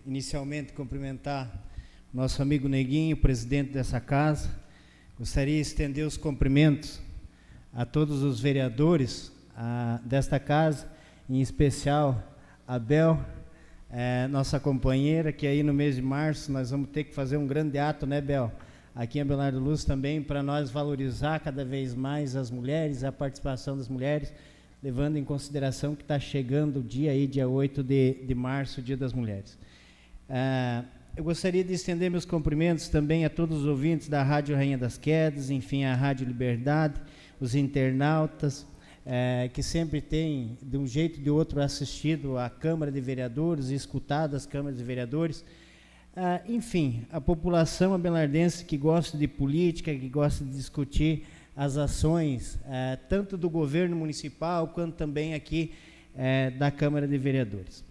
inicialmente cumprimentar nosso amigo Neguinho, presidente dessa casa. Gostaria de estender os cumprimentos a todos os vereadores desta casa, em especial a Bel, nossa companheira, que aí no mês de março nós vamos ter que fazer um grande ato, né, Bel? Aqui em Abelardo Luz também, para nós valorizar cada vez mais as mulheres, a participação das mulheres, levando em consideração que está chegando o dia aí, dia 8 de março, o Dia das Mulheres. Eu gostaria de estender meus cumprimentos também a todos os ouvintes da Rádio Rainha das Quedas, enfim, a Rádio Liberdade, os internautas, que sempre têm, de um jeito ou de outro, assistido à Câmara de Vereadores, escutado as câmaras de vereadores, enfim, a população abelardense que gosta de política, que gosta de discutir as ações, tanto do governo municipal, quanto também aqui da Câmara de Vereadores.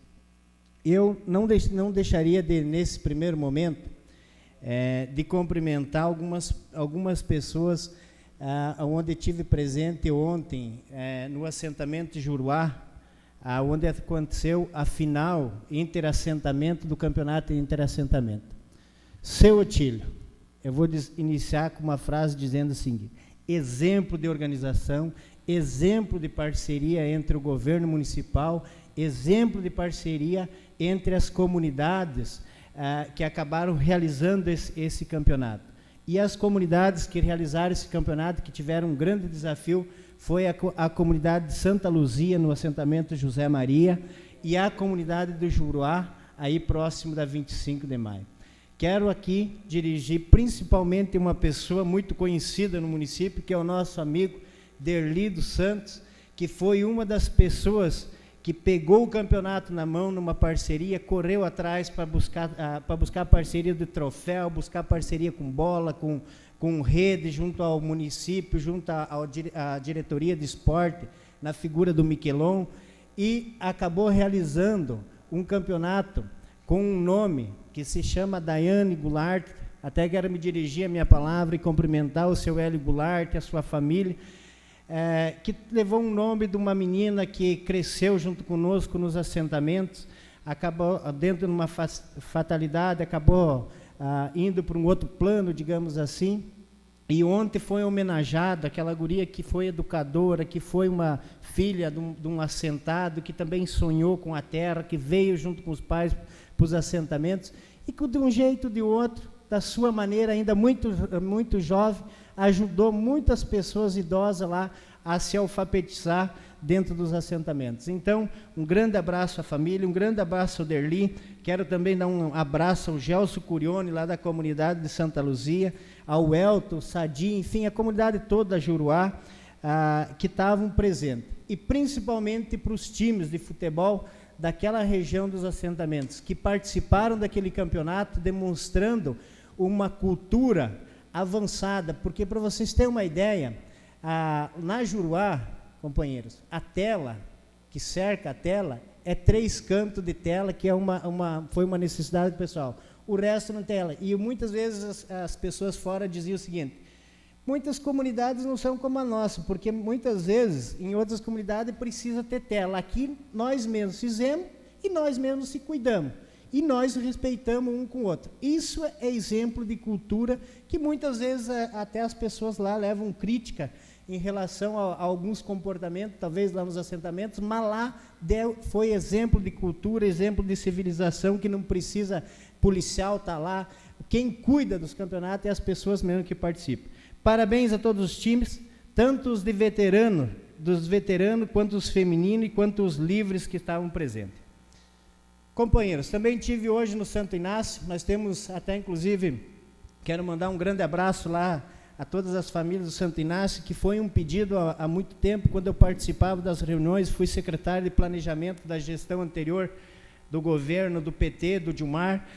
Eu não deixaria de, nesse primeiro momento, de cumprimentar algumas pessoas onde tive presente ontem, no assentamento de Juruá, onde aconteceu a final interassentamento do campeonato interassentamento. Seu Otílio, eu vou iniciar com uma frase dizendo o seguinte: exemplo de organização, exemplo de parceria entre o governo municipal, exemplo de parceria entre as comunidades que acabaram realizando esse campeonato. E as comunidades que realizaram esse campeonato, que tiveram um grande desafio, foi a comunidade de Santa Luzia, no assentamento José Maria, e a comunidade do Juruá, aí próximo da 25 de maio. Quero aqui dirigir principalmente uma pessoa muito conhecida no município, que é o nosso amigo Derli dos Santos, que foi uma das pessoas que pegou o campeonato na mão numa parceria, correu atrás para buscar parceria de troféu, buscar parceria com bola, com rede, junto ao município, junto à diretoria de esporte, na figura do Miquelon, e acabou realizando um campeonato com um nome que se chama Daiane Goulart. Até quero me dirigir a minha palavra e cumprimentar o seu Hélio Goulart e a sua família, que levou um nome de uma menina que cresceu junto conosco nos assentamentos, acabou, dentro de uma fatalidade, acabou indo para um outro plano, digamos assim, e ontem foi homenageada aquela guria que foi educadora, que foi uma filha de um assentado, que também sonhou com a terra, que veio junto com os pais para os assentamentos, e que de um jeito ou de outro, da sua maneira, ainda muito jovem, ajudou muitas pessoas idosas lá a se alfabetizar dentro dos assentamentos. Então, um grande abraço à família, um grande abraço ao Derli. Quero também dar um abraço ao Gelson Curione, lá da comunidade de Santa Luzia, ao Elton, Sadi, enfim, a comunidade toda da Juruá, que estavam presentes. E principalmente para os times de futebol daquela região dos assentamentos, que participaram daquele campeonato, demonstrando uma cultura avançada, porque, para vocês terem uma ideia, na Juruá, companheiros, a tela, que cerca a tela, é 3 cantos de tela, que foi uma necessidade pessoal. O resto não tem tela. E muitas vezes as pessoas fora diziam o seguinte: muitas comunidades não são como a nossa, porque muitas vezes, em outras comunidades, precisa ter tela. Aqui, nós mesmos fizemos e nós mesmos se cuidamos. E nós respeitamos um com o outro. Isso é exemplo de cultura que muitas vezes até as pessoas lá levam crítica em relação a alguns comportamentos, talvez lá nos assentamentos, mas lá foi exemplo de cultura, exemplo de civilização, que não precisa policial estar lá. Quem cuida dos campeonatos é as pessoas mesmo que participam. Parabéns a todos os times, tanto os dos veteranos, quanto os femininos e quanto os livres que estavam presentes. Companheiros, também tive hoje no Santo Inácio, nós temos até, inclusive, quero mandar um grande abraço lá a todas as famílias do Santo Inácio, que foi um pedido há muito tempo, quando eu participava das reuniões, fui secretário de planejamento da gestão anterior do governo, do PT, do Dilmar,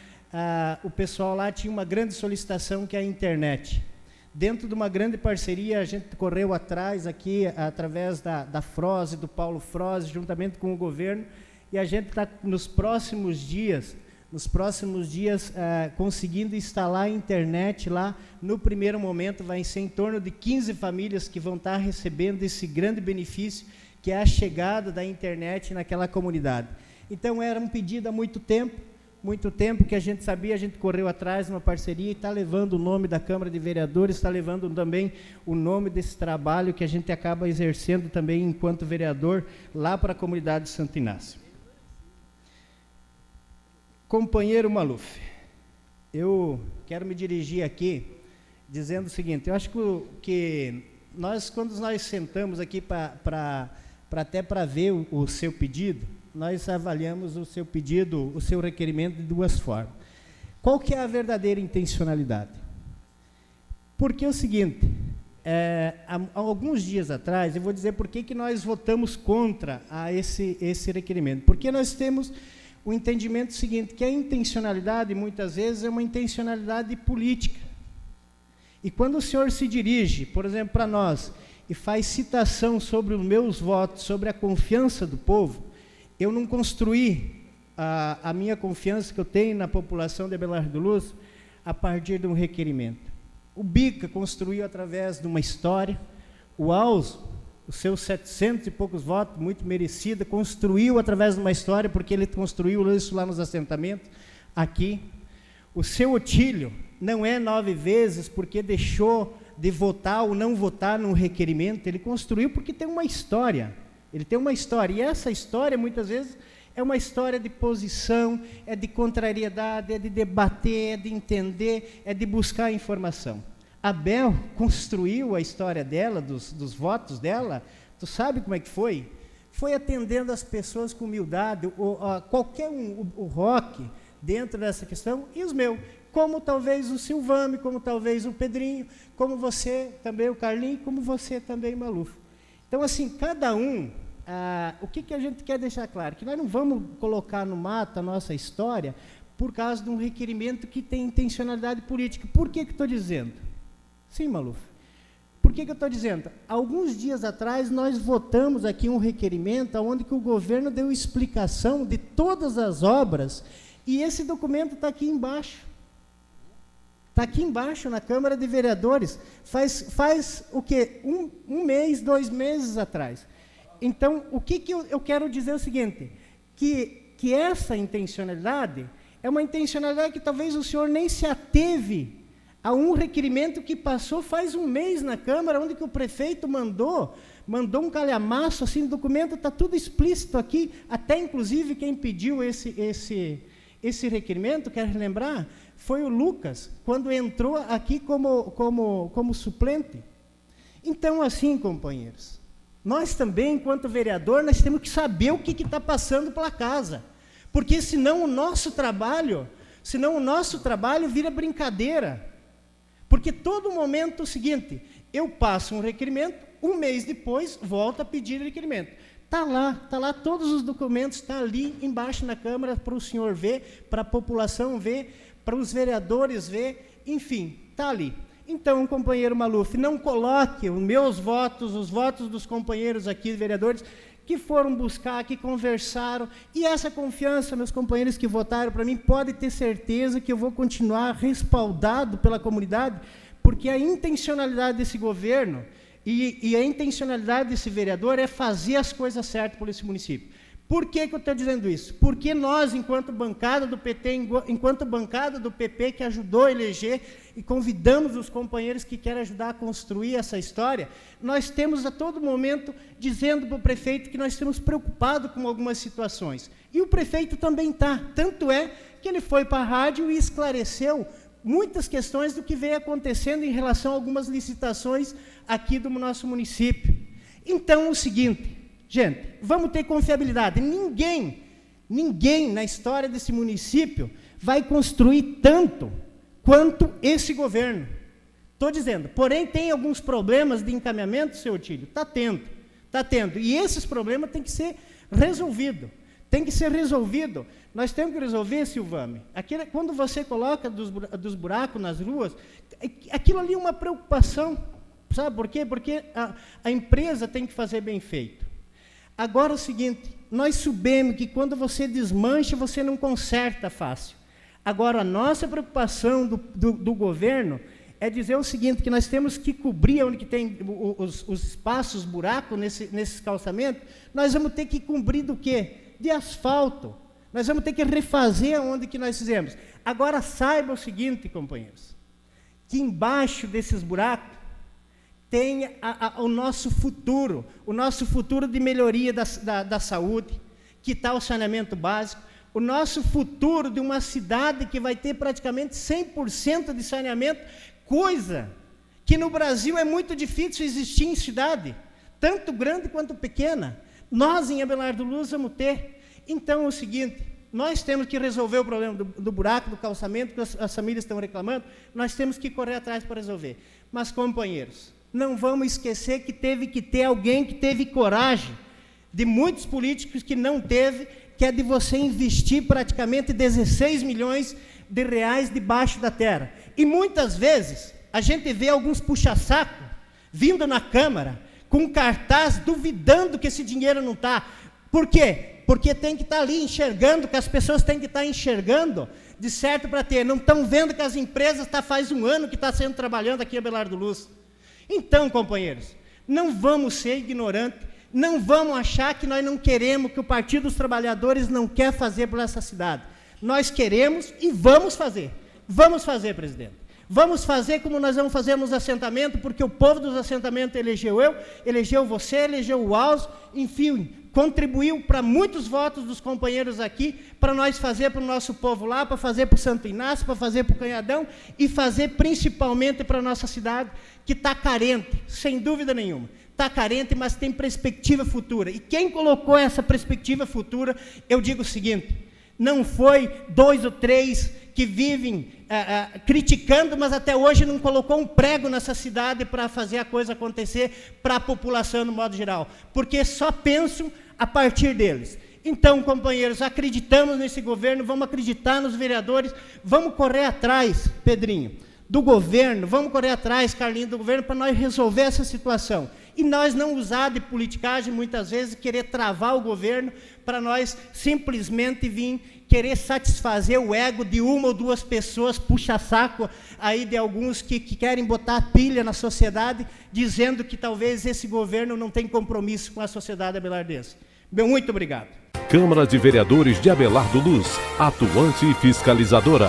o pessoal lá tinha uma grande solicitação, que é a internet. Dentro de uma grande parceria, a gente correu atrás aqui, através da Froze, do Paulo Froze, juntamente com o governo, e a gente está nos próximos dias conseguindo instalar a internet lá. No primeiro momento vai ser em torno de 15 famílias que vão estar recebendo esse grande benefício, que é a chegada da internet naquela comunidade. Então era um pedido há muito tempo, muito tempo que a gente sabia, a gente correu atrás numa parceria e está levando o nome da Câmara de Vereadores, está levando também o nome desse trabalho que a gente acaba exercendo também enquanto vereador lá para a comunidade de Santo Inácio. Companheiro Maluf, eu quero me dirigir aqui dizendo o seguinte, eu acho que nós, quando nós sentamos aqui até para ver o seu pedido, nós avaliamos o seu pedido, o seu requerimento de duas formas. Qual que é a verdadeira intencionalidade? Porque é o seguinte, há alguns dias atrás, eu vou dizer por que nós votamos contra esse requerimento. Porque nós temos o entendimento seguinte, que a intencionalidade, muitas vezes, é uma intencionalidade política. E quando o senhor se dirige, por exemplo, para nós, e faz citação sobre os meus votos, sobre a confiança do povo, eu não construí a minha confiança que eu tenho na população de Abelardo do Luz a partir de um requerimento. O Bica construiu através de uma história, o Alzo, os seus 700 e poucos votos, muito merecida, construiu através de uma história, porque ele construiu isso lá nos assentamentos, aqui. O seu Otílio não é 9 vezes porque deixou de votar ou não votar num requerimento, ele construiu porque tem uma história. Ele tem uma história, e essa história, muitas vezes, é uma história de posição, é de contrariedade, é de debater, é de entender, é de buscar informação. A Bel construiu a história dela, dos votos dela, tu sabe como é que foi? Foi atendendo as pessoas com humildade, qualquer um, o Roque, dentro dessa questão, e os meus, como talvez o Silvame, como talvez o Pedrinho, como você também, o Carlinho, como você também, Maluf. Então, assim, cada um, o que a gente quer deixar claro? Que nós não vamos colocar no mato a nossa história por causa de um requerimento que tem intencionalidade política. Por que estou dizendo? Sim, Maluf. Por que eu estou dizendo? Alguns dias atrás, nós votamos aqui um requerimento onde que o governo deu explicação de todas as obras, e esse documento está aqui embaixo. Está aqui embaixo, na Câmara de Vereadores, faz o quê? Um mês, 2 meses atrás. Então, o que eu quero dizer é o seguinte, que essa intencionalidade é uma intencionalidade que talvez o senhor nem se ateve a um requerimento que passou faz 1 mês na Câmara, onde que o prefeito mandou um calhamaço, assim, o documento está tudo explícito aqui, até inclusive quem pediu esse requerimento, quero lembrar, foi o Lucas, quando entrou aqui como suplente. Então, assim, companheiros, nós também, enquanto vereador, nós temos que saber o que está passando pela casa, porque senão o nosso trabalho vira brincadeira. Porque todo momento é o seguinte, eu passo um requerimento, 1 mês depois, volto a pedir requerimento. Está lá, todos os documentos, está ali embaixo na Câmara para o senhor ver, para a população ver, para os vereadores ver, enfim, está ali. Então, companheiro Maluf, não coloque os meus votos, os votos dos companheiros aqui, vereadores, que foram buscar, que conversaram, e essa confiança, meus companheiros que votaram para mim, pode ter certeza que eu vou continuar respaldado pela comunidade, porque a intencionalidade desse governo e a intencionalidade desse vereador é fazer as coisas certas por esse município. Por que eu estou dizendo isso? Porque nós, enquanto bancada do PT, enquanto bancada do PP, que ajudou a eleger, e convidamos os companheiros que querem ajudar a construir essa história, nós temos a todo momento dizendo para o prefeito que nós estamos preocupados com algumas situações. E o prefeito também está. Tanto é que ele foi para a rádio e esclareceu muitas questões do que vem acontecendo em relação a algumas licitações aqui do nosso município. Então, é o seguinte, gente, vamos ter confiabilidade. Ninguém na história desse município vai construir tanto quanto esse governo. Estou dizendo, porém tem alguns problemas de encaminhamento, seu Otílio? Está tendo. E esses problemas têm que ser resolvidos. Nós temos que resolver, Silvame, quando você coloca dos buracos nas ruas, aquilo ali é uma preocupação. Sabe por quê? Porque a empresa tem que fazer bem feito. Agora é o seguinte, nós sabemos que quando você desmancha, você não conserta fácil. Agora, a nossa preocupação do governo é dizer o seguinte, que nós temos que cobrir onde que tem os espaços, buracos nesses calçamentos, nós vamos ter que cobrir do quê? De asfalto. Nós vamos ter que refazer onde que nós fizemos. Agora, saiba o seguinte, companheiros, que embaixo desses buracos tem o nosso futuro de melhoria da saúde, que está o saneamento básico, o nosso futuro de uma cidade que vai ter praticamente 100% de saneamento, coisa que no Brasil é muito difícil existir em cidade, tanto grande quanto pequena. Nós, em Abelardo Luz, vamos ter. Então, é o seguinte, nós temos que resolver o problema do buraco, do calçamento, que as famílias estão reclamando, nós temos que correr atrás para resolver. Mas, companheiros, não vamos esquecer que teve que ter alguém que teve coragem, de muitos políticos que não teve, que é de você investir praticamente 16 milhões de reais debaixo da terra. E muitas vezes, a gente vê alguns puxa-saco vindo na Câmara, com cartaz, duvidando que esse dinheiro não está. Por quê? Porque tem que estar ali enxergando, que as pessoas têm que estar enxergando, de certo para ter. Não estão vendo que as empresas faz um ano que está sendo trabalhando aqui em Abelardo Luz. Então, companheiros, não vamos ser ignorantes, não vamos achar que nós não queremos, que o Partido dos Trabalhadores não quer fazer por essa cidade. Nós queremos e vamos fazer. Vamos fazer, presidente. Vamos fazer como nós vamos fazer nos assentamentos, porque o povo dos assentamentos elegeu eu, elegeu você, elegeu o Alzo, enfim, contribuiu para muitos votos dos companheiros aqui, para nós fazer para o nosso povo lá, para fazer para o Santo Inácio, para fazer para o Canhadão, e fazer principalmente para a nossa cidade, que está carente, sem dúvida nenhuma. Está carente, mas tem perspectiva futura. E quem colocou essa perspectiva futura, eu digo o seguinte, não foi 2 ou 3 que vivem criticando, mas até hoje não colocou um prego nessa cidade para fazer a coisa acontecer para a população no modo geral, porque só pensam a partir deles. Então, companheiros, acreditamos nesse governo, vamos acreditar nos vereadores, vamos correr atrás, Pedrinho, do governo, vamos correr atrás, Carlinhos, do governo, para nós resolver essa situação. E nós não usar de politicagem, muitas vezes, querer travar o governo, para nós simplesmente vir querer satisfazer o ego de uma ou duas pessoas, puxa-saco aí de alguns que querem botar pilha na sociedade, dizendo que talvez esse governo não tem compromisso com a sociedade abelardense. Muito obrigado. Câmara de Vereadores de Abelardo Luz, atuante e fiscalizadora.